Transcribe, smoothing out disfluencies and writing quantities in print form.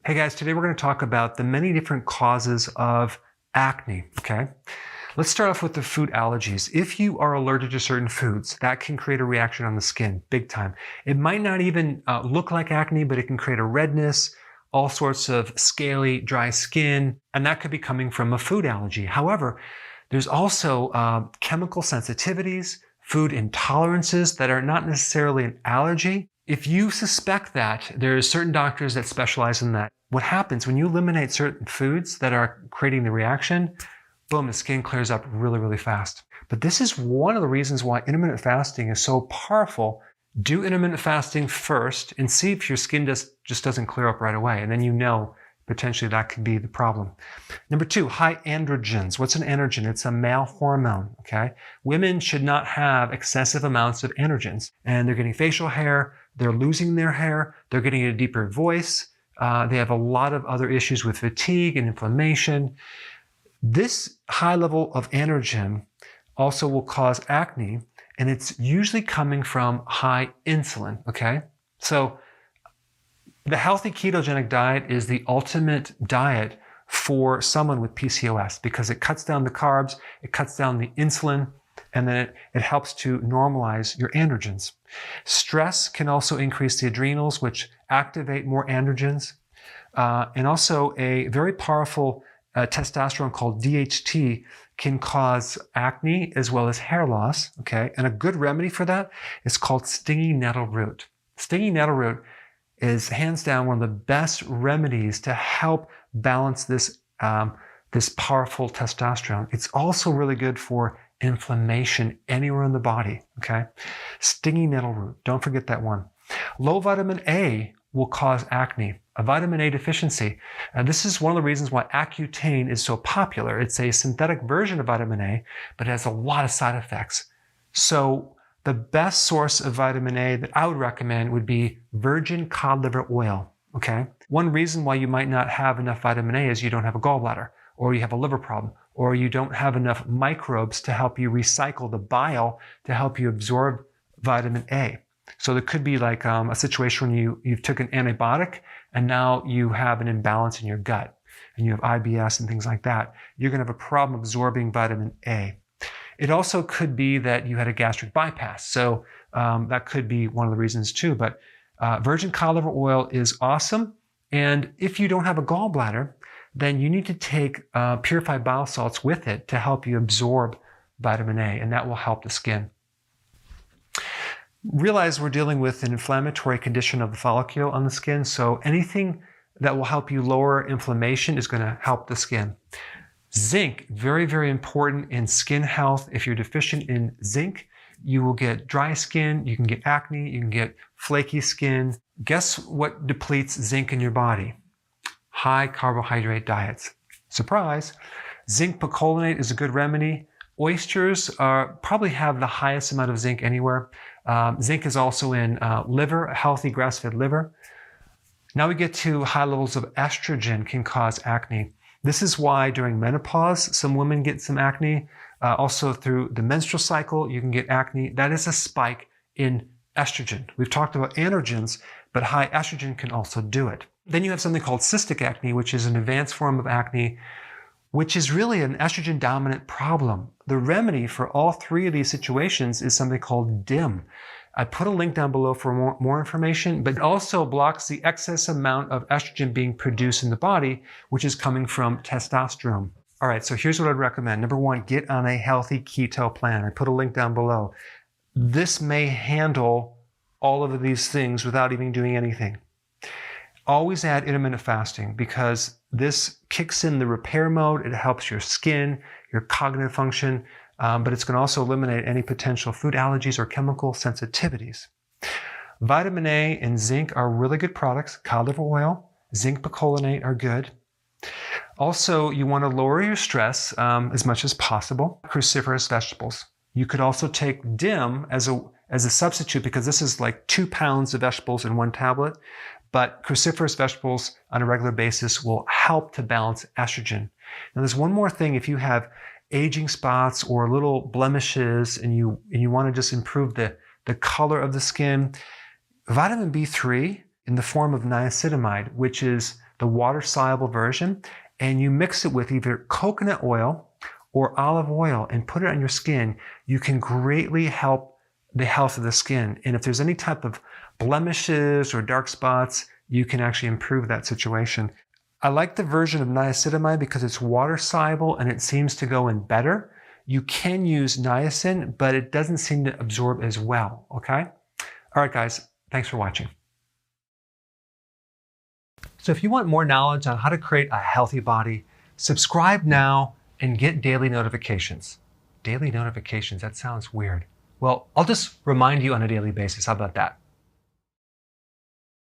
Hey guys, today we're going to talk about the many different causes of acne, okay? Let's start off with the food allergies. If you are allergic to certain foods, that can create a reaction on the skin, big time. It might not even look like acne, but it can create a redness, all sorts of scaly, dry skin, and that could be coming from a food allergy. However, there's also chemical sensitivities, food intolerances that are not necessarily an allergy. If you suspect that, there's certain doctors that specialize in that. What happens when you eliminate certain foods that are creating the reaction, boom, the skin clears up really, really fast. But this is one of the reasons why intermittent fasting is so powerful. Do intermittent fasting first and see if your skin just doesn't clear up right away. And then you know potentially that could be the problem. Number two, high androgens. What's an androgen? It's a male hormone, okay? Women should not have excessive amounts of androgens. And they're getting facial hair, they're losing their hair, they're getting a deeper voice. They have a lot of other issues with fatigue and inflammation. This high level of androgen also will cause acne, and it's usually coming from high insulin, okay? So the healthy ketogenic diet is the ultimate diet for someone with PCOS because it cuts down the carbs, it cuts down the insulin, and then it helps to normalize your androgens. Stress can also increase the adrenals, which activate more androgens. And also a very powerful testosterone called DHT can cause acne as well as hair loss, okay? And a good remedy for that is called stinging nettle root. Stinging nettle root is hands down one of the best remedies to help balance this, this powerful testosterone. It's also really good for inflammation anywhere in the body, okay? Stinging nettle root, don't forget that one. Low vitamin A will cause acne, a vitamin A deficiency. And this is one of the reasons why Accutane is so popular. It's a synthetic version of vitamin A, but it has a lot of side effects. So the best source of vitamin A that I would recommend would be virgin cod liver oil, okay? One reason why you might not have enough vitamin A is you don't have a gallbladder, or you have a liver problem, or you don't have enough microbes to help you recycle the bile to help you absorb vitamin A. So there could be like a situation when you've took an antibiotic and now you have an imbalance in your gut and you have IBS and things like that. You're going to have a problem absorbing vitamin A. It also could be that you had a gastric bypass. So that could be one of the reasons too. But virgin cod liver oil is awesome. And if you don't have a gallbladder, then you need to take purified bile salts with it to help you absorb vitamin A, and that will help the skin. Realize we're dealing with an inflammatory condition of the follicle on the skin, so anything that will help you lower inflammation is going to help the skin. Zinc, very, very important in skin health. If you're deficient in zinc, you will get dry skin, you can get acne, you can get flaky skin. Guess what depletes zinc in your body? High carbohydrate diets. Surprise! Zinc picolinate is a good remedy. Oysters probably have the highest amount of zinc anywhere. Zinc is also in liver, healthy grass-fed liver. Now we get to high levels of estrogen can cause acne. This is why during menopause, some women get some acne. Also through the menstrual cycle, you can get acne. That is a spike in estrogen. We've talked about androgens, but high estrogen can also do it. Then you have something called cystic acne, which is an advanced form of acne, which is really an estrogen dominant problem. The remedy for all three of these situations is something called DIM. I put a link down below for more information, but it also blocks the excess amount of estrogen being produced in the body, which is coming from testosterone. All right, so here's what I'd recommend. Number one, get on a healthy keto plan. I put a link down below. This may handle all of these things without even doing anything. Always add intermittent fasting because this kicks in the repair mode. It helps your skin, your cognitive function, but it's going to also eliminate any potential food allergies or chemical sensitivities. Vitamin A and zinc are really good products. Cod liver oil, zinc picolinate are good. Also, you want to lower your stress as much as possible. Cruciferous vegetables. You could also take DIM as a substitute because this is like 2 pounds of vegetables in one tablet. But cruciferous vegetables on a regular basis will help to balance estrogen. Now there's one more thing. If you have aging spots or little blemishes and you want to just improve the color of the skin, vitamin B3 in the form of niacinamide, which is the water-soluble version, and you mix it with either coconut oil or olive oil and put it on your skin, you can greatly help the health of the skin. And if there's any type of blemishes or dark spots, you can actually improve that situation. I like the version of niacinamide because it's water-soluble and it seems to go in better. You can use niacin, but it doesn't seem to absorb as well, okay? All right, guys, thanks for watching. So if you want more knowledge on how to create a healthy body, subscribe now and get daily notifications. Daily notifications, that sounds weird. Well, I'll just remind you on a daily basis. How about that?